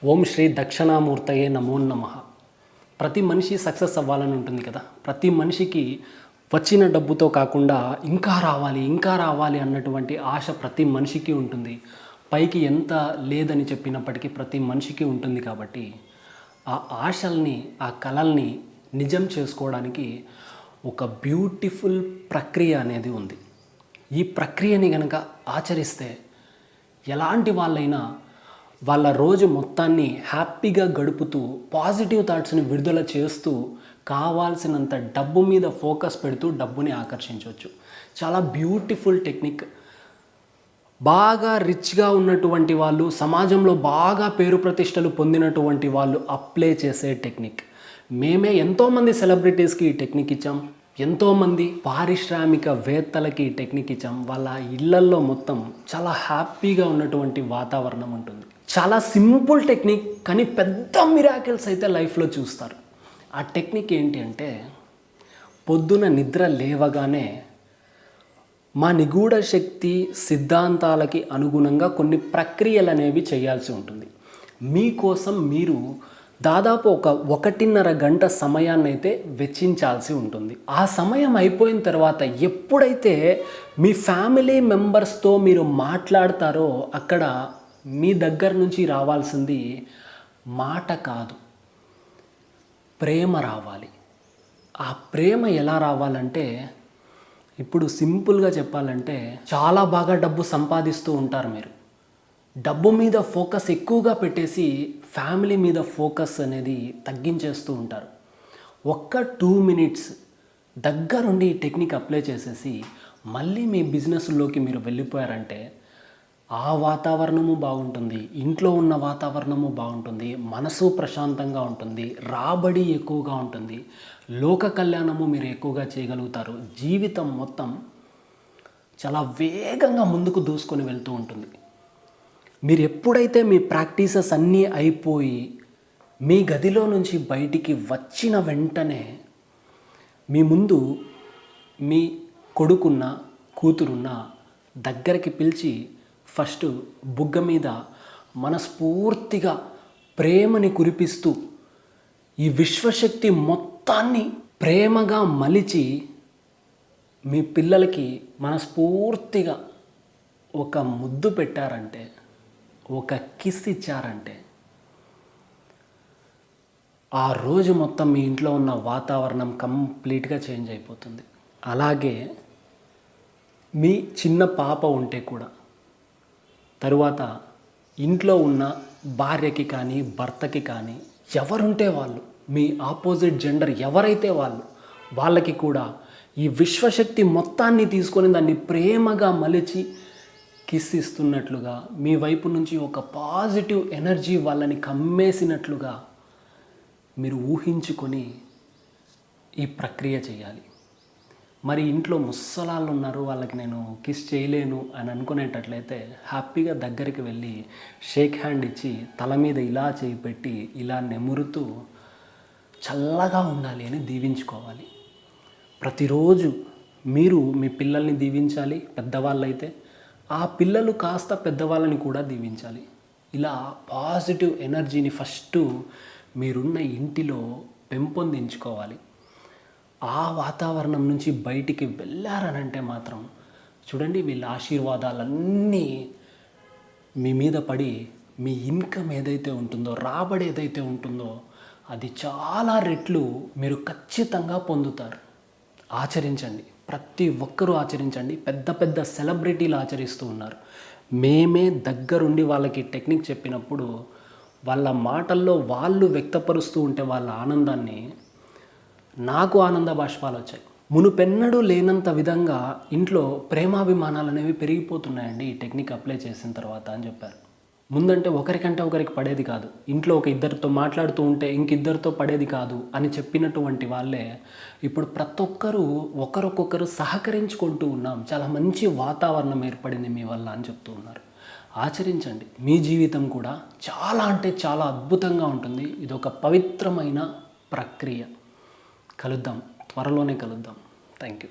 ఓం శ్రీ దక్షిణామూర్తయే నమో నమః. ప్రతి మనిషి సక్సెస్ అవ్వాలని ఉంటుంది కదా. ప్రతి మనిషికి వచ్చిన డబ్బుతో కాకుండా ఇంకా రావాలి అన్నటువంటి ఆశ ప్రతి మనిషికి ఉంటుంది. పైకి ఎంత లేదని చెప్పినప్పటికీ ప్రతి మనిషికి ఉంటుంది. కాబట్టి ఆ ఆశల్ని, ఆ కలల్ని నిజం చేసుకోవడానికి ఒక బ్యూటిఫుల్ ప్రక్రియ అనేది ఉంది. ఈ ప్రక్రియని కనుక ఆచరిస్తే ఎలాంటి వాళ్ళైనా వాళ్ళ రోజు మొత్తాన్ని హ్యాపీగా గడుపుతూ పాజిటివ్ థాట్స్ని విడుదల చేస్తూ కావాల్సినంత డబ్బు మీద ఫోకస్ పెడుతూ డబ్బుని ఆకర్షించవచ్చు. చాలా బ్యూటిఫుల్ టెక్నిక్. బాగా రిచ్గా ఉన్నటువంటి వాళ్ళు, సమాజంలో బాగా పేరు ప్రతిష్టలు పొందినటువంటి వాళ్ళు అప్లై చేసే టెక్నిక్. మేమే ఎంతోమంది సెలబ్రిటీస్కి ఈ టెక్నిక్ ఇచ్చాం, ఎంతోమంది పారిశ్రామికవేత్తలకి ఈ టెక్నిక్ ఇచ్చాం. వాళ్ళ ఇళ్లల్లో మొత్తం చాలా హ్యాపీగా ఉన్నటువంటి వాతావరణం ఉంటుంది. చాలా సింపుల్ టెక్నిక్, కానీ పెద్ద మిరాకిల్స్ అయితే లైఫ్లో చూస్తారు. ఆ టెక్నిక్ ఏంటి అంటే, పొద్దున నిద్ర లేవగానే మా నిగూఢ శక్తి సిద్ధాంతాలకి అనుగుణంగా కొన్ని ప్రక్రియలు అనేవి చేయాల్సి ఉంటుంది. మీకోసం మీరు దాదాపు 1.5 గంట సమయాన్ని అయితే వెచ్చించాల్సి ఉంటుంది. ఆ సమయం అయిపోయిన తర్వాత ఎప్పుడైతే మీ ఫ్యామిలీ మెంబర్స్తో మీరు మాట్లాడతారో అక్కడ మీ దగ్గర నుంచి రావాల్సింది మాట కాదు, ప్రేమ రావాలి. ఆ ప్రేమ ఎలా రావాలంటే, ఇప్పుడు సింపుల్గా చెప్పాలంటే, చాలా బాగా డబ్బు సంపాదిస్తూ ఉంటారు మీరు. డబ్బు మీద ఫోకస్ ఎక్కువగా పెట్టేసి ఫ్యామిలీ మీద ఫోకస్ అనేది తగ్గించేస్తూ ఉంటారు. 2 మినిట్స్ దగ్గరుండి ఈ టెక్నిక్ అప్లై చేసేసి మళ్ళీ మీ బిజినెస్లోకి మీరు వెళ్ళిపోయారంటే ఆ వాతావరణము బాగుంటుంది, ఇంట్లో ఉన్న వాతావరణము బాగుంటుంది, మనసు ప్రశాంతంగా ఉంటుంది, రాబడి ఎక్కువగా ఉంటుంది, లోక కళ్యాణము మీరు ఎక్కువగా చేయగలుగుతారు. జీవితం మొత్తం చాలా వేగంగా ముందుకు దూసుకొని వెళ్తూ ఉంటుంది. మీరు ఎప్పుడైతే మీ ప్రాక్టీసెస్ అన్నీ అయిపోయి మీ గదిలో నుంచి బయటికి వచ్చిన వెంటనే మీ ముందు మీ కొడుకున్న, కూతురున్న దగ్గరికి పిలిచి ఫస్ట్ బుగ్గ మీద మనస్ఫూర్తిగా ప్రేమని కురిపిస్తూ ఈ విశ్వశక్తి మొత్తాన్ని ప్రేమగా మలిచి మీ పిల్లలకి మనస్ఫూర్తిగా ఒక ముద్దు పెట్టారంటే, ఒక కిస్ ఇచ్చారంటే, ఆ రోజు మొత్తం మీ ఇంట్లో ఉన్న వాతావరణం కంప్లీట్గా చేంజ్ అయిపోతుంది. అలాగే మీ చిన్న పాప ఉంటే కూడా తరువాత ఇంట్లో ఉన్న భార్యకి కానీ భర్తకి కానీ ఎవరుంటే వాళ్ళు, మీ ఆపోజిట్ జెండర్ ఎవరైతే వాళ్ళకి కూడా ఈ విశ్వశక్తి మొత్తాన్ని తీసుకొని దాన్ని ప్రేమగా మలిచి కిస్ ఇస్తున్నట్లుగా, మీ వైపు నుంచి ఒక పాజిటివ్ ఎనర్జీ వాళ్ళని కమ్మేసినట్లుగా మీరు ఊహించుకొని ఈ ప్రక్రియ చేయాలి. మరి ఇంట్లో ముసలాళ్ళు ఉన్నారు, వాళ్ళకి నేను కిస్ చేయలేను అని అనుకునేటట్లయితే హ్యాపీగా దగ్గరికి వెళ్ళి షేక్ హ్యాండ్ ఇచ్చి తల మీద ఇలా చేయి పెట్టి ఇలా నెమురుతూ చల్లగా ఉండాలి అని దీవించుకోవాలి. ప్రతిరోజు మీరు మీ పిల్లల్ని దీవించాలి. పెద్దవాళ్ళైతే ఆ పిల్లలు కాస్త పెద్దవాళ్ళని కూడా దీవించాలి. ఇలా పాజిటివ్ ఎనర్జీని ఫస్ట్ మీరున్న ఇంటిలో పెంపొందించుకోవాలి. ఆ వాతావరణం నుంచి బయటికి వెళ్ళారనంటే మాత్రం చూడండి, వీళ్ళ ఆశీర్వాదాలన్నీ మీ మీద పడి మీ ఇన్కమ్ ఏదైతే ఉంటుందో, రాబడి ఏదైతే ఉంటుందో అది చాలా రెట్లు మీరు ఖచ్చితంగా పొందుతారు. ఆచరించండి, ప్రతి ఒక్కరూ ఆచరించండి. పెద్ద పెద్ద సెలబ్రిటీలు ఆచరిస్తూ ఉన్నారు. మేమే దగ్గరుండి వాళ్ళకి టెక్నిక్ చెప్పినప్పుడు వాళ్ళ మాటల్లో వాళ్ళు వ్యక్తపరుస్తూ ఉంటే వాళ్ళ ఆనందాన్ని నాకు ఆనంద బాష్పాలు వచ్చాయి. మునుపెన్నడూ లేనంత విధంగా ఇంట్లో ప్రేమాభిమానాలు అనేవి పెరిగిపోతున్నాయండి ఈ టెక్నిక్ అప్లై చేసిన తర్వాత అని చెప్పారు. ముందంటే ఒకరికంటే ఒకరికి పడేది కాదు, ఇంట్లో ఒక ఇద్దరితో మాట్లాడుతూ ఉంటే ఇంకిద్దరితో పడేది కాదు అని చెప్పినటువంటి వాళ్ళే ఇప్పుడు ప్రతి ఒక్కరూ ఒకరికొకరు సహకరించుకుంటూ ఉన్నాం, చాలా మంచి వాతావరణం ఏర్పడింది మీ వల్ల అని చెప్తూ ఉన్నారు. ఆచరించండి, మీ జీవితం కూడా చాలా అంటే చాలా అద్భుతంగా ఉంటుంది. ఇది ఒక పవిత్రమైన ప్రక్రియ. కలుద్దాం, త్వరలోనే కలుద్దాం. Thank you.